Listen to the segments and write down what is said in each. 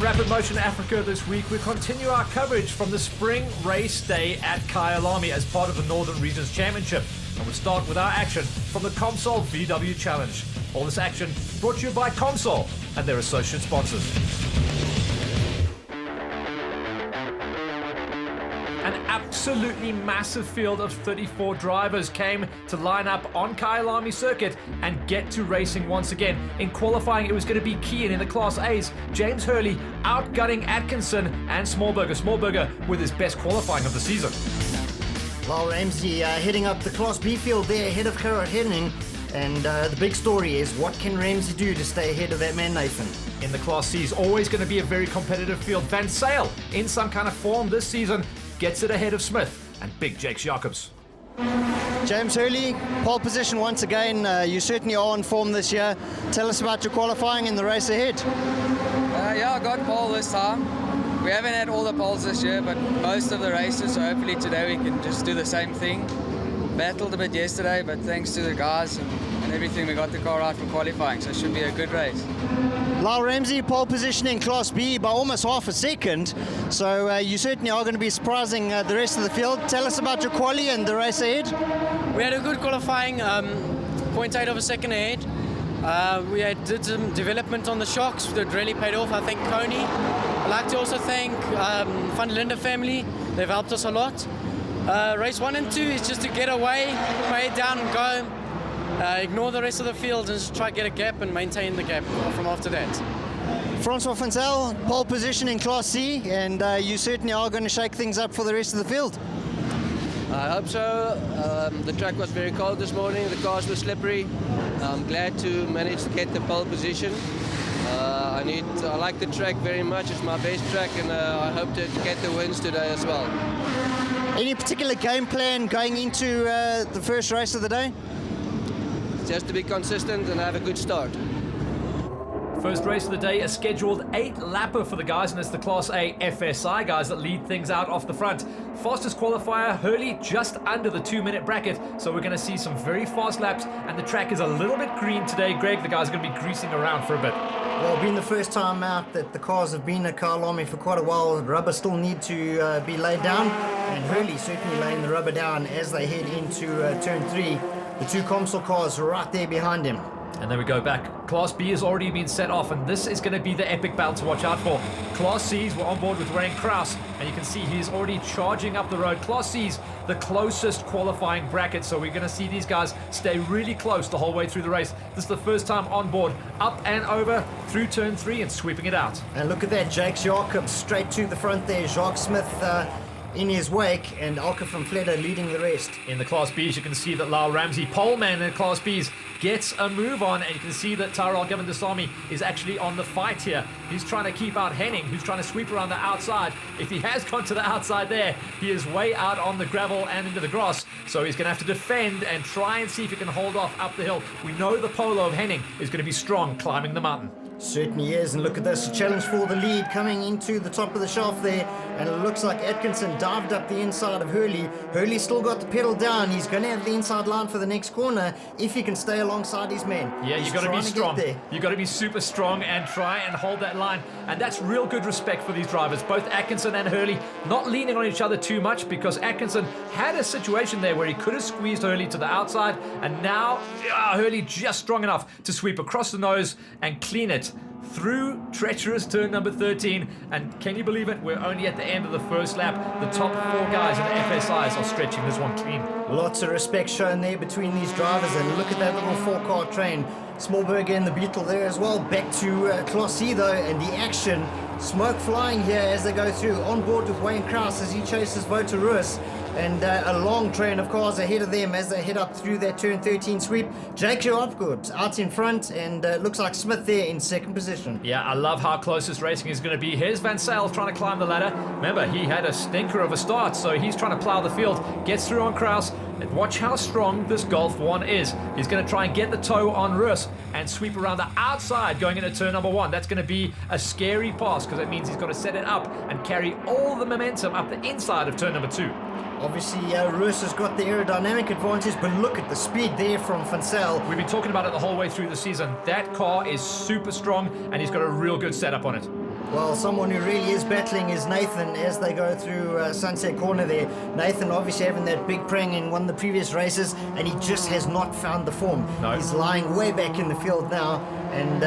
Rapid Motion Africa this week, we continue our coverage from the Spring Race Day at Kyalami as part of the Northern Regions Championship. And we'll start with our action from the Comsol VW Challenge. All this action brought to you by Comsol and their associate sponsors. An absolutely massive field of 34 drivers came to line up on Kyalami circuit and get to racing once again. In qualifying, it was going to be key, and in the Class A's, James Hurley outgunning Atkinson and Smallberger with his best qualifying of the season. Lyle Ramsey heading up the Class B field there ahead of Gerard Henning. And the big story is, what can Ramsey do to stay ahead of that man Nathan? In the Class C is always going to be a very competitive field. Van Sale, in some kind of form this season, gets it ahead of Smith and big Jake Jacobs. James Hurley, pole position once again. You certainly are on form this year. Tell us about your qualifying in the race ahead. I got pole this time. We haven't had all the poles this year, but most of the races, so hopefully today we can just do the same thing. Battled a bit yesterday, but thanks to the guys and everything, we got the car right for qualifying, so it should be a good race. Lyle Ramsey, pole position in Class B by almost half a second, so you certainly are going to be surprising the rest of the field. Tell us about your quali and the race ahead. We had a good qualifying, 0.8 of a second ahead. We did some development on the shocks that really paid off. I thank Coney. I'd like to also thank Van der Linde family. They've helped us a lot. Race 1 and 2 is just to get away, put my head down and go, ignore the rest of the field and just try to get a gap and maintain the gap from after that. Francois Van Zyl, pole position in Class C, and you certainly are going to shake things up for the rest of the field. I hope so. The track was very cold this morning, the cars were slippery. I'm glad to manage to get the pole position. I like the track very much, it's my best track, and I hope to get the wins today as well. Any particular game plan going into the first race of the day? Just to be consistent and have a good start. First race of the day, a scheduled 8-lapper for the guys, and it's the Class A FSI guys that lead things out off the front. Fastest qualifier, Hurley, just under the 2-minute bracket, so we're going to see some very fast laps, and the track is a little bit green today. Greg, the guys are going to be greasing around for a bit. Well, being the first time out that the cars have been at Kyalami for quite a while, rubber still need to be laid down, and Hurley certainly laying the rubber down as they head into turn 3. The two Comsol cars right there behind him. And then we go back. Class B has already been set off, and this is going to be the epic battle to watch out for. Class C's were on board with Wayne Kraus, and you can see he's already charging up the road. Class C's the closest qualifying bracket, so we're going to see these guys stay really close the whole way through the race. This is the first time on board, up and over through turn 3 and sweeping it out. And look at that, Jake Jacobs straight to the front there. Jacques Smith in his wake, and Alka van Vletter leading the rest. In the Class B's, you can see that Lyle Ramsey, poleman in Class B's, gets a move on, and you can see that Tyrell Gavin-Dasami is actually on the fight here. He's trying to keep out Henning, who's trying to sweep around the outside. If he has gone to the outside there, he is way out on the gravel and into the grass, so he's going to have to defend and try and see if he can hold off up the hill. We know the polo of Henning is going to be strong climbing the mountain. Certainly is, and look at this, a challenge for the lead coming into the top of the shelf there, and it looks like Atkinson dived up the inside of Hurley. Hurley's still got the pedal down. He's going to have the inside line for the next corner if he can stay alongside his man. Yeah, you've got to be strong. You've got to be super strong and try and hold that line, and that's real good respect for these drivers, both Atkinson and Hurley, not leaning on each other too much, because Atkinson had a situation there where he could have squeezed Hurley to the outside, and now Hurley just strong enough to sweep across the nose and clean it through treacherous turn number 13. And can you believe it? We're only at the end of the first lap. The top 4 guys in the FSIs are stretching this one clean. Lots of respect shown there between these drivers, and look at that little 4-car train. Smallberger and the Beetle there as well. Back to Class C though, and the action. Smoke flying here as they go through. On board with Wayne Kraus as he chases Wouter Roos. And a long train of cars ahead of them as they head up through that turn 13 sweep. Jake Jacobs out in front, and looks like Smith there in second position. Yeah, I love how close this racing is going to be. Here's Van Sale trying to climb the ladder. Remember, he had a stinker of a start, so he's trying to plow the field. Gets through on Kraus. And watch how strong this Golf 1 is. He's going to try and get the toe on Roos and sweep around the outside going into turn number 1. That's going to be a scary pass, because it means he's got to set it up and carry all the momentum up the inside of turn number 2. Obviously, Roos has got the aerodynamic advantage, but look at the speed there from Van Zyl. We've been talking about it the whole way through the season. That car is super strong, and he's got a real good setup on it. Well, someone who really is battling is Nathan as they go through Sunset Corner there. Nathan obviously having that big prang in one of the previous races, and he just has not found the form. No. He's lying way back in the field now, and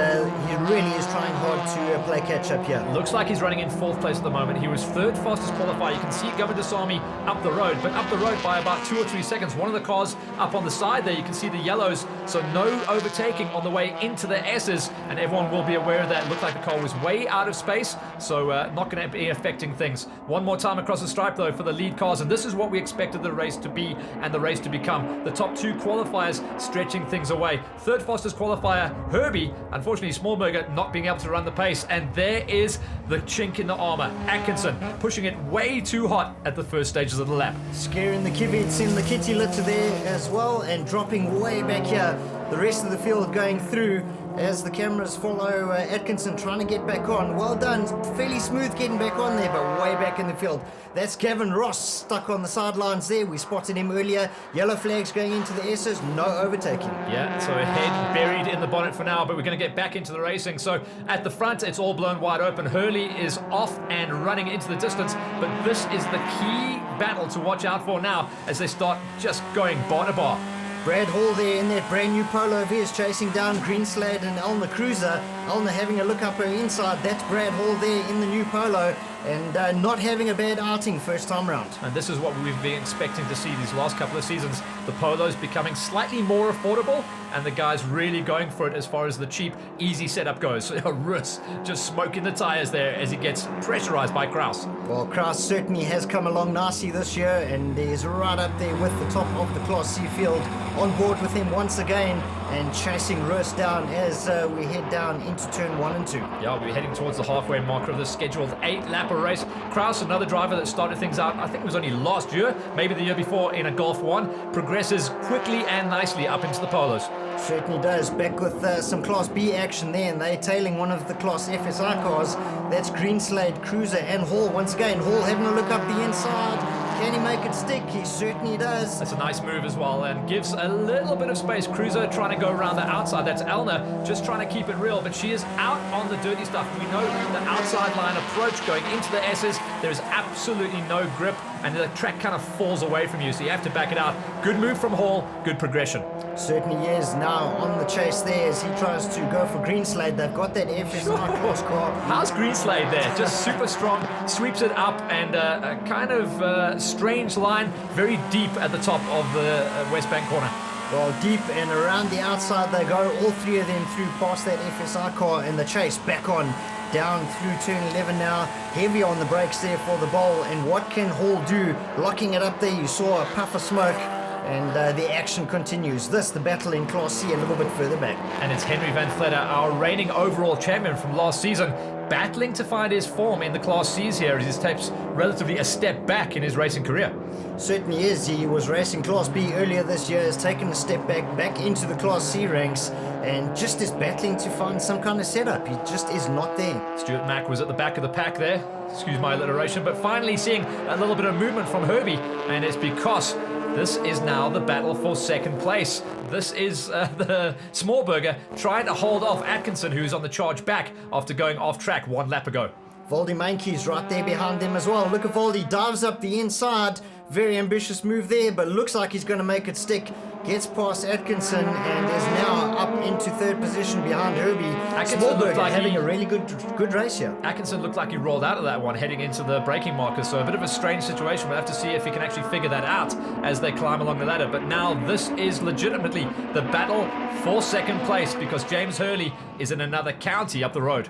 he really is trying hard to play catch up here. Looks like he's running in 4th place at the moment. He was 3rd fastest qualifier. You can see Govardasamy up the road, but up the road by about 2 or 3 seconds. One of the cars up on the side there, you can see the yellows, so no overtaking on the way into the S's, and everyone will be aware of that. It looked like the car was way out of space, so not going to be affecting things. One more time across the stripe though for the lead cars, and this is what we expected the race to be and the race to become. The top 2 qualifiers stretching things away. 3rd fastest qualifier, Herbie, unfortunately Smallberger not being able to run the pace, and there is the chink in the armor. Atkinson pushing it way too hot at the first stages of the lap. Scaring the kivets in the kitty litter there as well, and dropping way back here. The rest of the field going through as the cameras follow Atkinson trying to get back on. Well done, fairly smooth getting back on there, but way back in the field. That's Gavin Ross stuck on the sidelines there. We spotted him earlier. Yellow flags going into the S's, no overtaking. Yeah, so a head buried in the bonnet for now, but we're going to get back into the racing. So at the front, it's all blown wide open. Hurley is off and running into the distance, but this is the key battle to watch out for now as they start just going bar to bar. Brad Hall there in that brand new polo of his chasing down Greenslade and Elna Cruiser. Elna having a look up her inside. That's Brad Hall there in the new polo, and not having a bad outing first time round. And this is what we've been expecting to see these last couple of seasons. The polos becoming slightly more affordable, and the guys really going for it as far as the cheap, easy setup goes. So Rus just smoking the tires there as he gets pressurized by Kraus. Well, Kraus certainly has come along nicely this year, and he's right up there with the top of the Class C field, on board with him once again, and chasing Rus down as we head down into turn 1 and 2. Yeah, we'll be heading towards the halfway marker of the scheduled 8-lapper race. Kraus, another driver that started things out, I think it was only last year, maybe the year before in a Golf 1, progresses quickly and nicely up into the polos. Certainly does. Back with some Class B action there, and they're tailing one of the Class FSI cars. That's Greenslade, Cruiser, and Hall. Once again, Hall having a look up the inside. Can he make it stick? He certainly does. That's a nice move as well, and gives a little bit of space. Cruiser trying to go around the outside. That's Elna just trying to keep it real, but she is out on the dirty stuff. We know the outside line approach going into the S's. There is absolutely no grip, and the track kind of falls away from you, so you have to back it out. Good move from Hall, good progression. Certainly is now on the chase there as he tries to go for Greenslade. They've got that FSI cross car. How's Greenslade there? Just super strong, sweeps it up, and a kind of strange line, very deep at the top of the West Bank corner. Well, deep and around the outside they go, all three of them through past that FSI car, and the chase back on down through turn 11 now. Heavy on the brakes there for the bowl, and what can Hall do? Locking it up there, you saw a puff of smoke, and the action continues. This, the battle in Class C a little bit further back. And it's Henry Van Vletter, our reigning overall champion from last season, battling to find his form in the Class Cs here as he takes relatively a step back in his racing career. Certainly is. He was racing Class B earlier this year, has taken a step back into the Class C ranks, and just is battling to find some kind of setup. He just is not there. Stuart Mack was at the back of the pack there, excuse my alliteration, but finally seeing a little bit of movement from Herbie, and it's because this is now the battle for second place. This is the Smallberger trying to hold off Atkinson, who's on the charge back after going off track 1 lap ago. Voldy Mankey's right there behind them as well. Look at Voldy, dives up the inside. Very ambitious move there, but looks like he's going to make it stick. Gets past Atkinson and is now up into third position behind Herbie. Atkinson looked like having a really good race here. Atkinson looked like he rolled out of that one heading into the braking marker, so a bit of a strange situation. We'll have to see if he can actually figure that out as they climb along the ladder. But now this is legitimately the battle for second place because James Hurley is in another county up the road.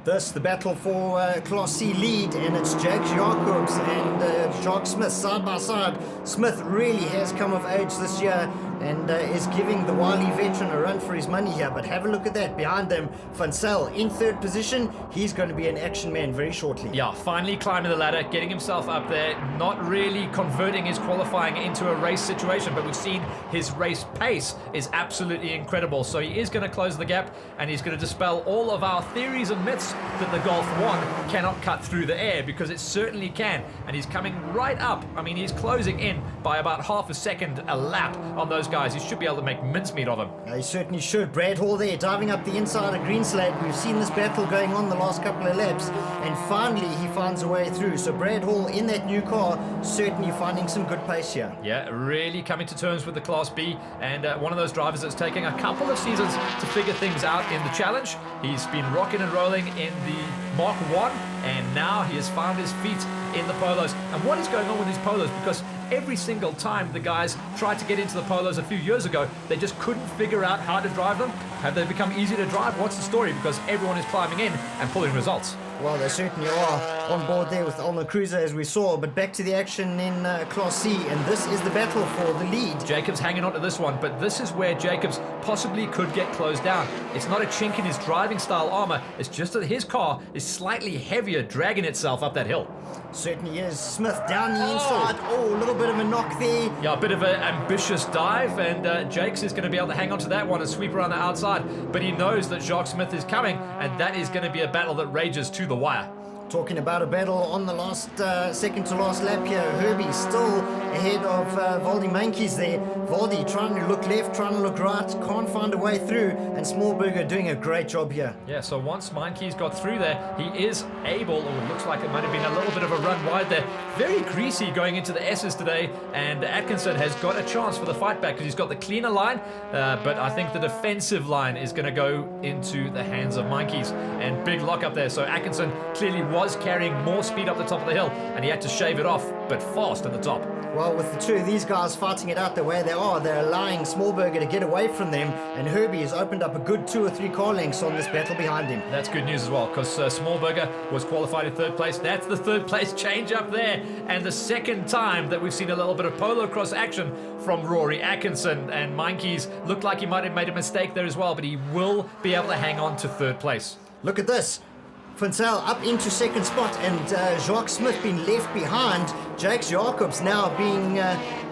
This, the battle for Class C lead, and it's Jake Jacobs and Jacques Smith side by side. Smith really has come of age this year and is giving the wily veteran a run for his money here. But have a look at that. Behind them, Van Zyl in third position. He's going to be an action man very shortly. Yeah, finally climbing the ladder, getting himself up there, not really converting his qualifying into a race situation, but we've seen his race pace is absolutely incredible. So he is going to close the gap, and he's going to dispel all of our theories and myths that the Golf 1 cannot cut through the air, because it certainly can, and he's coming right up. I mean, he's closing in by about half a second a lap on those those guys, he should be able to make mincemeat of them. He certainly should. Brad Hall there, diving up the inside of Greenslade. We've seen this battle going on the last couple of laps, and finally he finds a way through. So Brad Hall in that new car, certainly finding some good pace here. Yeah, really coming to terms with the Class B, and one of those drivers that's taking a couple of seasons to figure things out in the challenge. He's been rocking and rolling in the Mark 1, and now he has found his feet in the Polos. And what is going on with these Polos? Because every single time the guys tried to get into the Polos a few years ago, they just couldn't figure out how to drive them. Have they become easy to drive? What's the story? Because everyone is climbing in and pulling results. Well, they certainly are on board there with Ulna Cruiser, as we saw. But back to the action in Class C, and this is the battle for the lead. Jacobs hanging on to this one, but this is where Jacobs possibly could get closed down. It's not a chink in his driving style armor, it's just that his car is slightly heavier, dragging itself up that hill. Certainly is. Smith down the inside. Oh, a little bit of a knock there. Yeah, a bit of an ambitious dive, and Jakes is going to be able to hang on to that one and sweep around the outside. But he knows that Jacques Smith is coming, and that is going to be a battle that rages to the wire. Talking about a battle on the last second to last lap here. Herbie still ahead of Valdi Mankies there. Valdi trying to look left, trying to look right, can't find a way through, and Smallberger doing a great job here. Yeah, so once Mankies got through there, he is able, or it looks like it might have been a little bit of a run wide there. Very greasy going into the S's today, and Atkinson has got a chance for the fight back because he's got the cleaner line, but I think the defensive line is going to go into the hands of Mankies, and big lock up there. So Atkinson clearly was carrying more speed up the top of the hill, and he had to shave it off, but fast at the top. Well, with the two of these guys fighting it out the way they are, they're allowing Smallberger to get away from them, and Herbie has opened up a good 2 or 3 car lengths on this battle behind him. That's good news as well, because Smallberger was qualified in 3rd place. That's the 3rd place change up there, and the second time that we've seen a little bit of polo cross action from Rory Atkinson, and Mankies looked like he might have made a mistake there as well, but he will be able to hang on to 3rd place. Look at this. Funzel up into 2nd spot, and Jacques Smith being left behind. Jakes Jacobs now being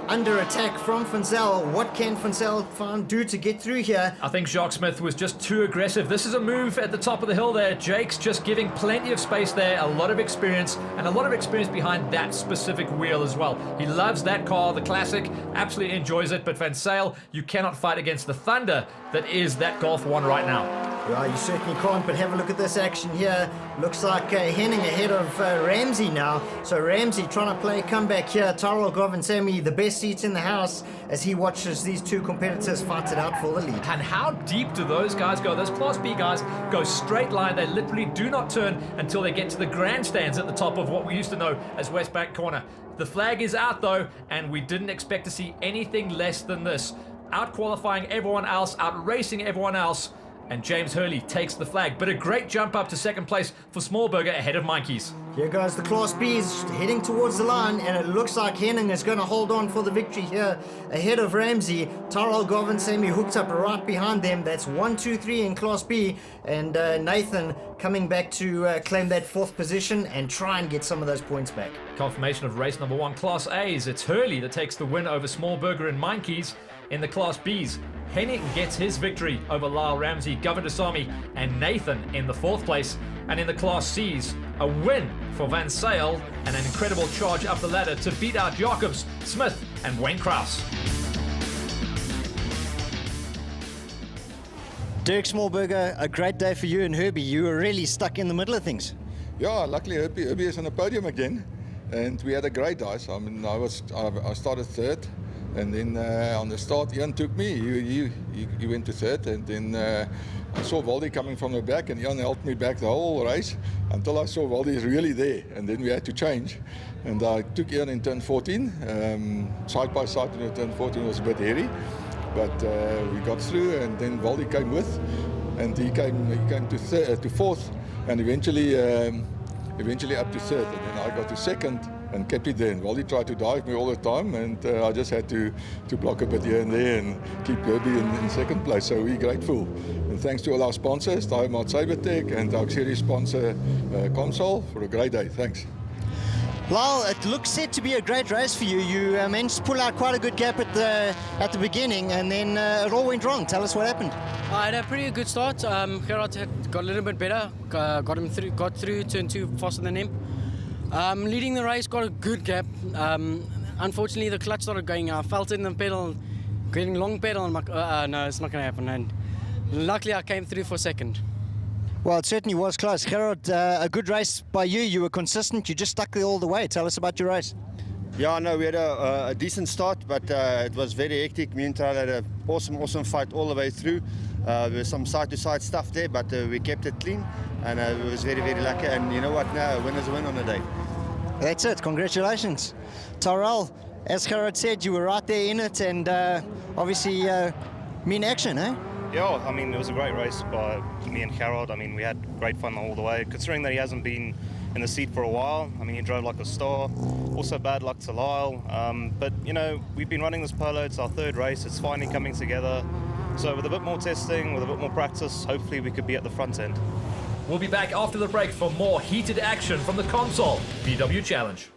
under attack from Funzel. What can Funzel do to get through here? I think Jacques Smith was just too aggressive. This is a move at the top of the hill there. Jake's just giving plenty of space there, a lot of experience, and a lot of experience behind that specific wheel as well. He loves that car, the Classic, absolutely enjoys it, but Van Sale, you cannot fight against the thunder that is that Golf 1 right now. Well, you certainly can't, but have a look at this action here. Looks like Henning ahead of Ramsey now. So Ramsey trying to play a comeback here. Tyrell Govinsamy, the best seats in the house, as he watches these two competitors fight it out for the lead. And how deep do those guys go? Those Class B guys go straight line. They literally do not turn until they get to the grandstands at the top of what we used to know as West Bank Corner. The flag is out though, and we didn't expect to see anything less than this. Out qualifying everyone else, out racing everyone else. And James Hurley takes the flag, but a great jump up to 2nd place for Smallberger ahead of Mankies. Here goes the Class B's heading towards the line, and it looks like Henning is going to hold on for the victory here ahead of Ramsey. Tyrell Govinsamy hooked up right behind them. That's 1, 2, 3 in Class B, and Nathan coming back to claim that 4th position and try and get some of those points back. Confirmation of race number 1, Class A's. It's Hurley that takes the win over Smallberger and Mankies. In the Class B's, Henning gets his victory over Lyle Ramsey, Govindasamy, and Nathan in the 4th place. And in the Class C's, a win for Van Sale and an incredible charge up the ladder to beat out Jacobs, Smith, and Wayne Krause. Dirk Smallberger, a great day for you and Herbie. You were really stuck in the middle of things. Yeah, luckily Herbie is on the podium again, and we had a great day. So, I mean, I started 3rd. And then on the start, Ian took me. He went to 3rd, and then I saw Valdi coming from the back, and Ian helped me back the whole race until I saw Valdi is really there, and then we had to change. And I took Ian in turn 14. Side by side in turn 14 was a bit hairy, but we got through, and then Valdi came with, and he came to 4th, and eventually up to 3rd, and then I got to 2nd. And kept it there. And Valdi tried to dive me all the time, and I just had to block a bit here and there and keep Herbie in 2nd place. So we're grateful. And thanks to all our sponsors, Diamond Cybertech and our series sponsor Comsol, for a great day. Thanks. Lyle, it looks set to be a great race for you. You managed to pull out quite a good gap at the beginning, and then it all went wrong. Tell us what happened. I had a pretty good start. Gerard had got a little bit better. Got through turn 2 faster than him. Leading the race, got a good gap. Unfortunately, the clutch started going out. I felt it in the pedal, getting long pedal, and no, it's not going to happen. And luckily, I came through for second. Well, it certainly was close. Gerard, a good race by you. You were consistent. You just stuck there all the way. Tell us about your race. Yeah, no, we had a decent start, but it was very hectic. Me and Tyler had an awesome fight all the way through. There was some side-to-side stuff there, but we kept it clean, and it was very, very lucky. And you know what? Now, a winner's a win on the day. That's it. Congratulations. Tyrell, as Gerard said, you were right there in it, and obviously mean action, eh? Yeah, I mean, it was a great race by me and Harold. I mean, we had great fun all the way, considering that he hasn't been in the seat for a while. I mean, he drove like a star. Also bad luck to Lyle. But, you know, we've been running this polo. It's our third race. It's finally coming together. So with a bit more testing, with a bit more practice, hopefully we could be at the front end. We'll be back after the break for more heated action from the Comsol VW Challenge.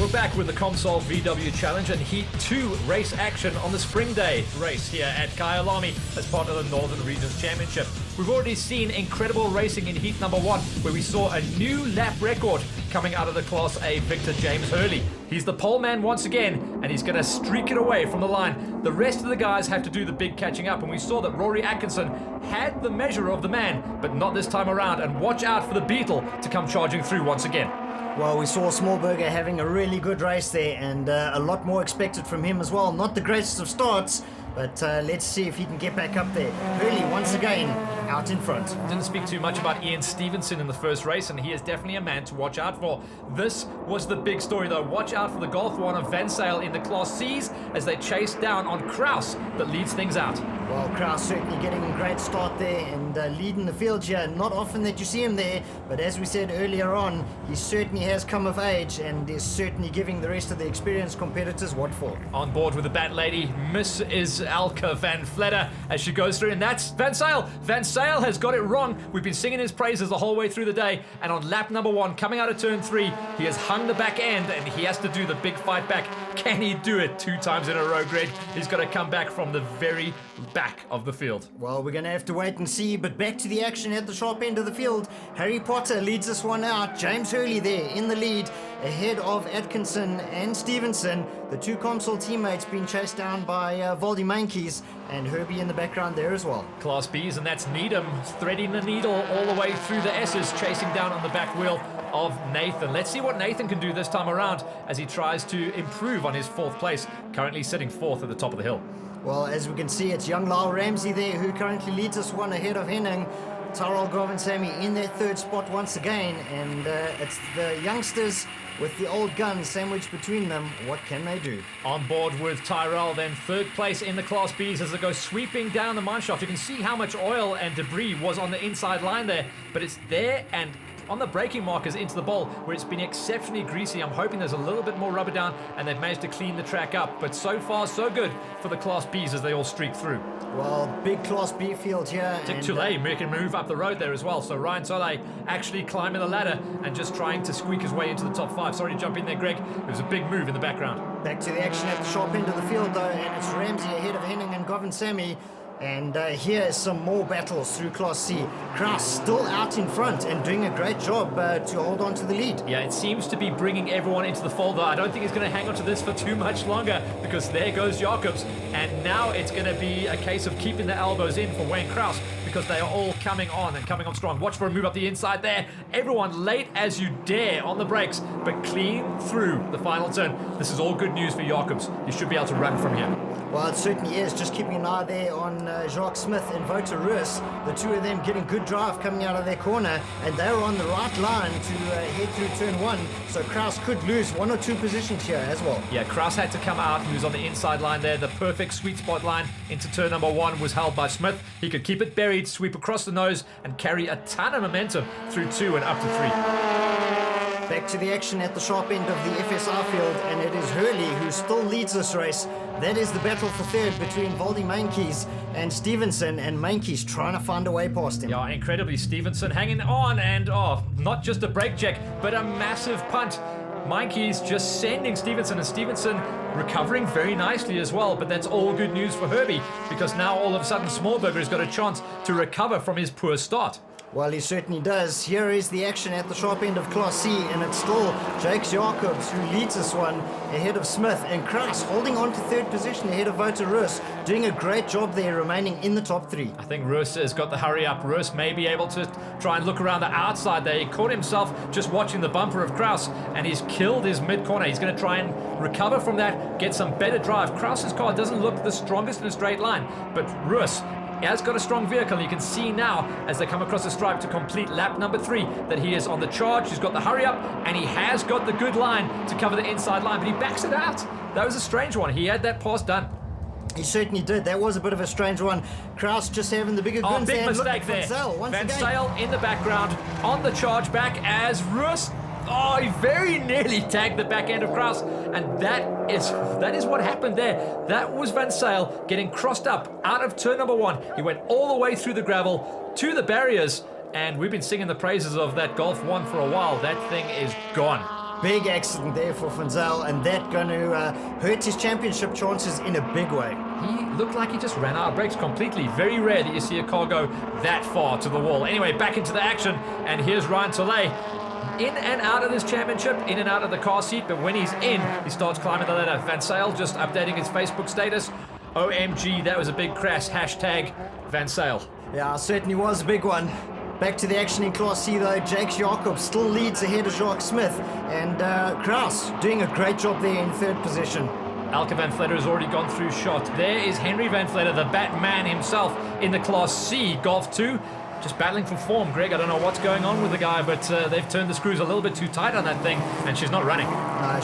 We're back with the Comsol VW Challenge and Heat 2 race action on the Spring Day race here at Kyalami as part of the Northern Regions Championship. We've already seen incredible racing in Heat number 1, where we saw a new lap record coming out of the Class A victor James Hurley. He's the pole man once again, and he's going to streak it away from the line. The rest of the guys have to do the big catching up, and we saw that Rory Atkinson had the measure of the man, but not this time around, and watch out for the Beetle to come charging through once again. Well, we saw Smallberger having a really good race there, and a lot more expected from him as well. Not the greatest of starts, but let's see if he can get back up there. Hurley, once again, out in front. Didn't speak too much about Ian Stevenson in the first race, and he is definitely a man to watch out for. This was the big story, though. Watch out for the Golf 1 of Van Sale in the Class C's as they chase down on Kraus that leads things out. Well, Kraus certainly getting a great start there and leading the field here. Not often that you see him there, but as we said earlier on, he certainly has come of age and is certainly giving the rest of the experienced competitors what for. On board with the Bat Lady, Mrs. Alka Van Vletter as she goes through, and that's Van Sale. Van Sale has got it wrong. We've been singing his praises the whole way through the day, and on lap number 1, coming out of turn 3, he has hung the back end and he has to do the big fight back. Can he do it 2 times in a row, Greg? He's got to come back from the very back of the field. Well, we're going to have to wait and see, but back to the action at the sharp end of the field. Harry Potter leads this one out. James Hurley there in the lead, ahead of Atkinson and Stevenson. The 2 Comsol teammates being chased down by Voldy Mankies, and Herbie in the background there as well. Class B's, and that's Needham threading the needle all the way through the S's, chasing down on the back wheel of Nathan. Let's see what Nathan can do this time around as he tries to improve on his 4th place, currently sitting 4th at the top of the hill. Well, as we can see, it's young Lyle Ramsey there who currently leads this one ahead of Henning. Tyrell Govinsamy in their 3rd spot once again, and it's the youngsters with the old guns sandwiched between them. What can they do? On board with Tyrell, then 3rd place in the Class B's as they go sweeping down the mine shaft. You can see how much oil and debris was on the inside line there, but it's there and on the braking markers into the bowl where it's been exceptionally greasy. I'm hoping there's a little bit more rubber down and they've managed to clean the track up, but so far so good for the Class B's as they all streak through. Well, big Class B field here. Dick Tulay making a move up the road there as well, so Ryan Soleil actually climbing the ladder and just trying to squeak his way into the top 5. Sorry to jump in there, Greg. It was a big move in the background. Back to the action at the sharp end of the field though, and it's Ramsey ahead of Henning and Govinsamy. And here is some more battles through Class C. Kraus still out in front and doing a great job to hold on to the lead. Yeah, it seems to be bringing everyone into the fold, though. I don't think he's going to hang on to this for too much longer because there goes Jacobs. And now it's going to be a case of keeping the elbows in for Wayne Kraus because they are all coming on and coming on strong. Watch for a move up the inside there. Everyone late as you dare on the brakes, but clean through the final turn. This is all good news for Jacobs. He should be able to run from here. Well, it certainly is. Just keeping an eye there on Jacques Smith and Wouter Roos. The 2 of them getting good drive coming out of their corner, and they're on the right line to head through turn 1. So Kraus could lose 1 or 2 positions here as well. Yeah, Kraus had to come out. He was on the inside line there. The perfect sweet spot line into turn number 1 was held by Smith. He could keep it buried, sweep across the nose, and carry a ton of momentum through 2 and up to 3. Back to the action at the sharp end of the FSR field, and it is Hurley who still leads this race. That is the battle for 3rd between Voldy Mankies and Stevenson, and Mankies trying to find a way past him. Yeah, incredibly, Stevenson hanging on, and not just a brake check, but a massive punt. Mankies just sending Stevenson, and Stevenson recovering very nicely as well, but that's all good news for Herbie because now all of a sudden Smallberger has got a chance to recover from his poor start. Well, he certainly does. Here is the action at the sharp end of Class C, and it's still Jakes Jacobs who leads this one ahead of Smith, and Kraus holding on to third position ahead of Wouter Roos, doing a great job there, remaining in the top three. I think Roos has got the hurry up. Roos may be able to try and look around the outside there. He caught himself just watching the bumper of Kraus, and he's killed his mid-corner. He's going to try and recover from that, get some better drive. Kraus's car doesn't look the strongest in a straight line, but Roos has got a strong vehicle. You can see now as they come across the stripe to complete lap number 3 that he is on the charge. He's got the hurry up, and he has got the good line to cover the inside line, but he backs it out. That was a strange one. He had that pass done. He certainly did. That was a bit of a strange one. Kraus just having the bigger guns. Big mistake there. Van Zyl in the background on the charge back as Roos. Oh, he very nearly tagged the back end of Kraus, and that is what happened there. That was Van Zyl getting crossed up out of turn number 1. He went all the way through the gravel to the barriers, and we've been singing the praises of that Golf 1 for a while. That thing is gone. Big accident there for Van Zyl, and that going to hurt his championship chances in a big way. He looked like he just ran out of brakes completely. Very rare that you see a car go that far to the wall. Anyway, back into the action, and here's Ryan Tollet. In and out of this championship, in and out of the car seat, but when he's in, he starts climbing the ladder. Van Zyl just updating his Facebook status. OMG, that was a big crash. Hashtag Van Zyl. Yeah, certainly was a big one. Back to the action in Class C though. Jakes Jacobs still leads ahead of Jacques Smith, and Kraus doing a great job there in third position. Elke Van Vletter has already gone through shot. There is Henry Van Vletter, the Batman himself, in the Class C Golf 2. Just battling for form, Greg. I don't know what's going on with the guy, but they've turned the screws a little bit too tight on that thing, and she's not running.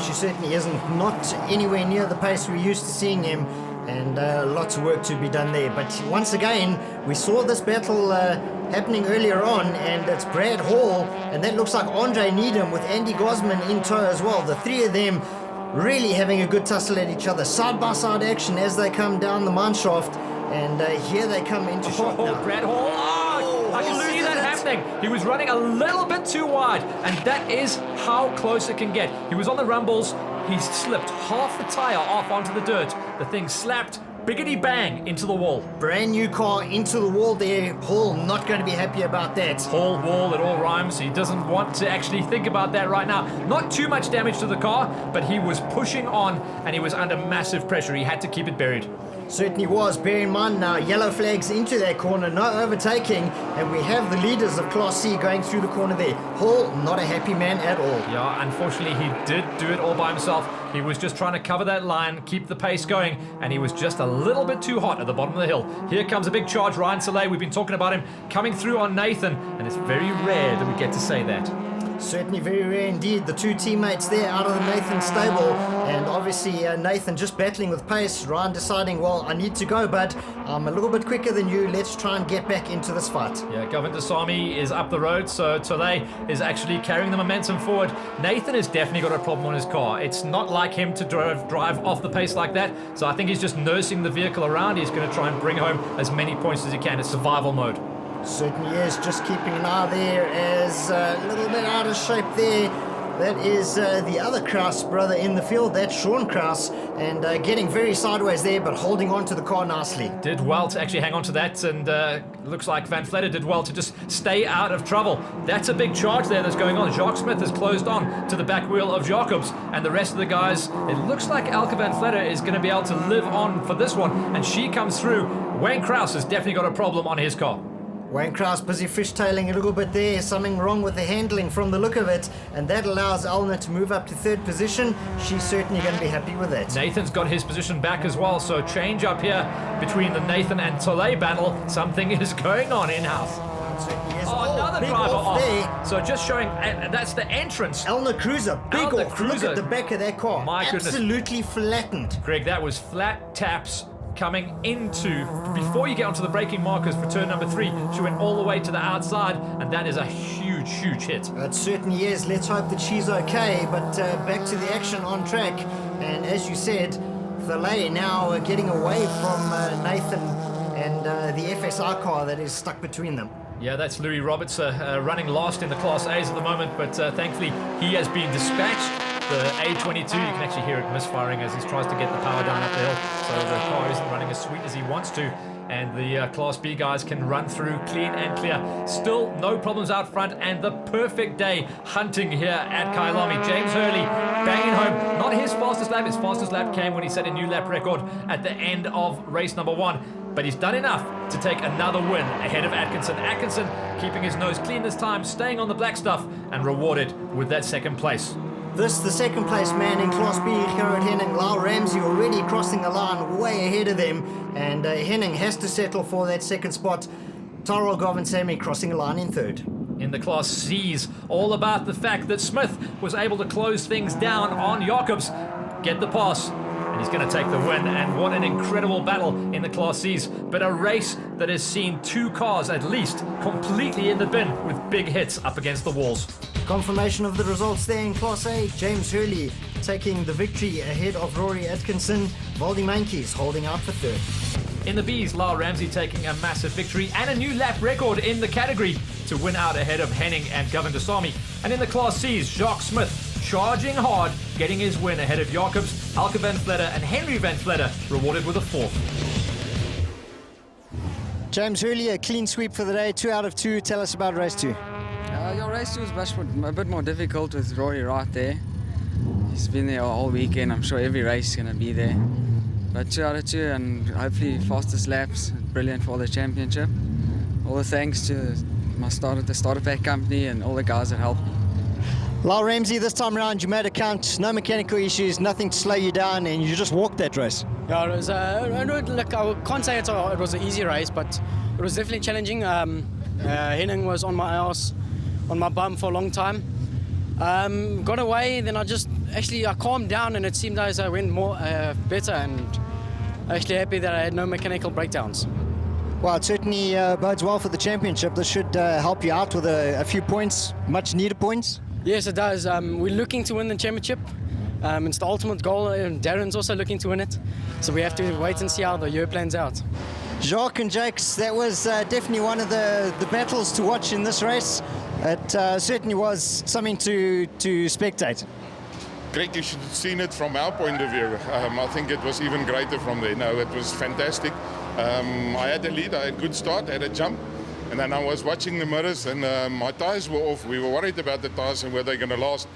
She certainly isn't. Not anywhere near the pace we're used to seeing him, and lots of work to be done there. But once again, we saw this battle happening earlier on, and it's Brad Hall, and that looks like Andre Needham with Andy Gosman in tow as well. The three of them really having a good tussle at each other. Side-by-side action as they come down the mine shaft, and here they come into shot now. Brad Hall, I can see that happening. He was running a little bit too wide, and that is how close it can get. He was on the rumbles. He slipped half a tire off onto the dirt. The thing slapped biggity bang into the wall. Brand new car into the wall there. Hall not going to be happy about that. Hall, wall, it all rhymes. He doesn't want to actually think about that right now. Not too much damage to the car, but he was pushing on, and he was under massive pressure. He had to keep it buried. Certainly was. Bear in mind now, yellow flags into that corner, no overtaking, and we have the leaders of Class C going through the corner there. Hall, not a happy man at all. Yeah, unfortunately, he did do it all by himself. He was just trying to cover that line, keep the pace going, and he was just a little bit too hot at the bottom of the hill. Here comes a big charge, Ryan Soleil. We've been talking about him coming through on Nathan, and it's very rare that we get to say that. Certainly very rare indeed. The two teammates there out of the Nathan stable, and obviously Nathan just battling with pace. Ryan deciding, well, I need to go, but I'm a little bit quicker than you. Let's try and get back into this fight. Yeah, Govind Dasami is up the road, so Tole is actually carrying the momentum forward. Nathan has definitely got a problem on his car. It's not like him to drive off the pace like that, so I think he's just nursing the vehicle around. He's going to try and bring home as many points as he can. It's survival mode. Certainly is. Just keeping an eye there as a little bit out of shape there. That is the other Kraus brother in the field. That's Sean Kraus, and getting very sideways there, but holding on to the car nicely. Did well to actually hang on to that, and looks like Van Vletter did well to just stay out of trouble. That's a big charge there that's going on. Jacques Smith has closed on to the back wheel of Jacobs, and the rest of the guys, it looks like Elke Van Vletter is going to be able to live on for this one, and she comes through. Wayne Kraus has definitely got a problem on his car. Wayne Kraus busy fishtailing a little bit there, something wrong with the handling from the look of it, and that allows Elna to move up to third position. She's certainly going to be happy with that. Nathan's got his position back as well, so change up here between the Nathan and Tole battle. Something is going on in-house. Oh, another driver off. There. So just showing, that's the entrance. Elna Cruiser, big Elna off. Cruiser. Look at the back of that car. My goodness. Absolutely flattened. Greg, that was flat taps coming into, before you get onto the braking markers for turn number 3, she went all the way to the outside, and that is a huge, huge hit. It certainly is. Let's hope that she's okay, but back to the action on track, and as you said, Valet now getting away from Nathan and the FSR car that is stuck between them. Yeah, that's Louis Roberts running last in the Class A's at the moment, but thankfully he has been dispatched. The A22, you can actually hear it misfiring as he tries to get the power down up the hill, so the car isn't running as sweet as he wants to. and the Class B guys can run through clean and clear. Still no problems out front, and the perfect day hunting here at Kyalami. James Hurley banging home. Not his fastest lap. His fastest lap came when he set a new lap record at the end of race number 1. But he's done enough to take another win ahead of Atkinson. Atkinson keeping his nose clean this time, staying on the black stuff, and rewarded with that second place. This, the second place man in Class B, Gerard Henning. Lyle Ramsey already crossing the line way ahead of them, and Henning has to settle for that second spot. Tyrell Govinsamy crossing the line in third. In the Class C's, all about the fact that Smith was able to close things down on Jacobs, get the pass, and he's going to take the win. And what an incredible battle in the Class C's, but a race that has seen 2 cars at least completely in the bin with big hits up against the walls. Confirmation of the results there in Class A. James Hurley taking the victory ahead of Rory Atkinson. Valdi Mankies holding out for third. In the B's, Lyle Ramsey taking a massive victory and a new lap record in the category to win out ahead of Henning and Govindasamy. And in the Class C's, Jacques Smith charging hard, getting his win ahead of Jacobs, Alke van Vletter and Henry van Vletter rewarded with a 4th. James Hurley, a clean sweep for the day, 2 out of 2. Tell us about race 2. Your race 2 was a bit more difficult with Rory right there. He's been there all weekend. I'm sure every race is going to be there. But 2 out of 2 and hopefully fastest laps. Brilliant for the championship. All the thanks to the starter pack company and all the guys that helped me. Lyle Ramsey, this time around you made a count, no mechanical issues, nothing to slow you down, and you just walked that race. Yeah, it was. Look, I can't say it was an easy race, but it was definitely challenging. Henning was on my ass, on my bum for a long time. Got away, then I calmed down, and it seemed as I went more better, and actually happy that I had no mechanical breakdowns. Well, it certainly bodes well for the championship. This should help you out with a few points, much needed points. Yes, it does. We're looking to win the championship. It's the ultimate goal, and Darren's also looking to win it. So we have to wait and see how the year plans out. Jacques and Jakes, that was definitely one of the battles to watch in this race. It certainly was something to spectate. Greg, you should have seen it from our point of view. I think it was even greater from there. No, it was fantastic. I had a lead, I had a good start, I had a jump. And then I was watching the mirrors and my tyres were off. We were worried about the tyres and were they going to last.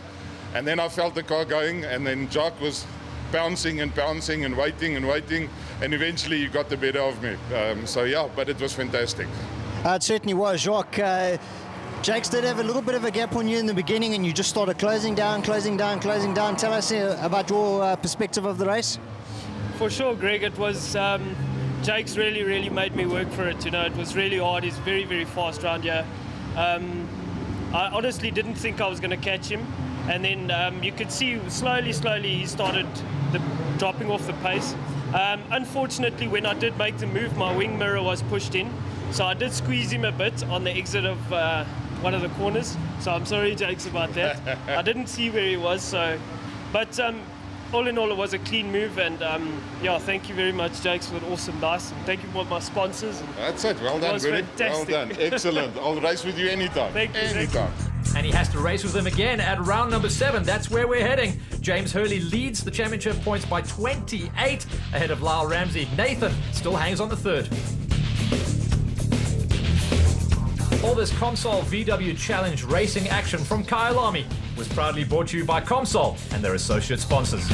And then I felt the car going, and then Jacques was bouncing and bouncing and waiting, and eventually he got the better of me. So yeah, but it was fantastic. It certainly was, Jacques. Jakes did have a little bit of a gap on you in the beginning, and you just started closing down. Tell us about your perspective of the race. For sure, Greg, it was... Jakes really made me work for it. It was really hard. He's very, very fast around here. I honestly didn't think I was going to catch him. And then you could see slowly he started dropping off the pace. Unfortunately, when I did make the move, my wing mirror was pushed in. So I did squeeze him a bit on the exit of one of the corners. So I'm sorry, Jakes, about that. I didn't see where he was. But all in all, it was a clean move, and thank you very much, Jakes, for an awesome night. Thank you for my sponsors. That's it. Well done, Billy. Well done. Excellent. I'll race with you anytime. Thank you. Anytime. And he has to race with them again at round number 7. That's where we're heading. James Hurley leads the championship points by 28 ahead of Lyle Ramsey. Nathan still hangs on the 3rd. All this Comsol VW Challenge racing action from Kyalami was proudly brought to you by Comsol and their associate sponsors.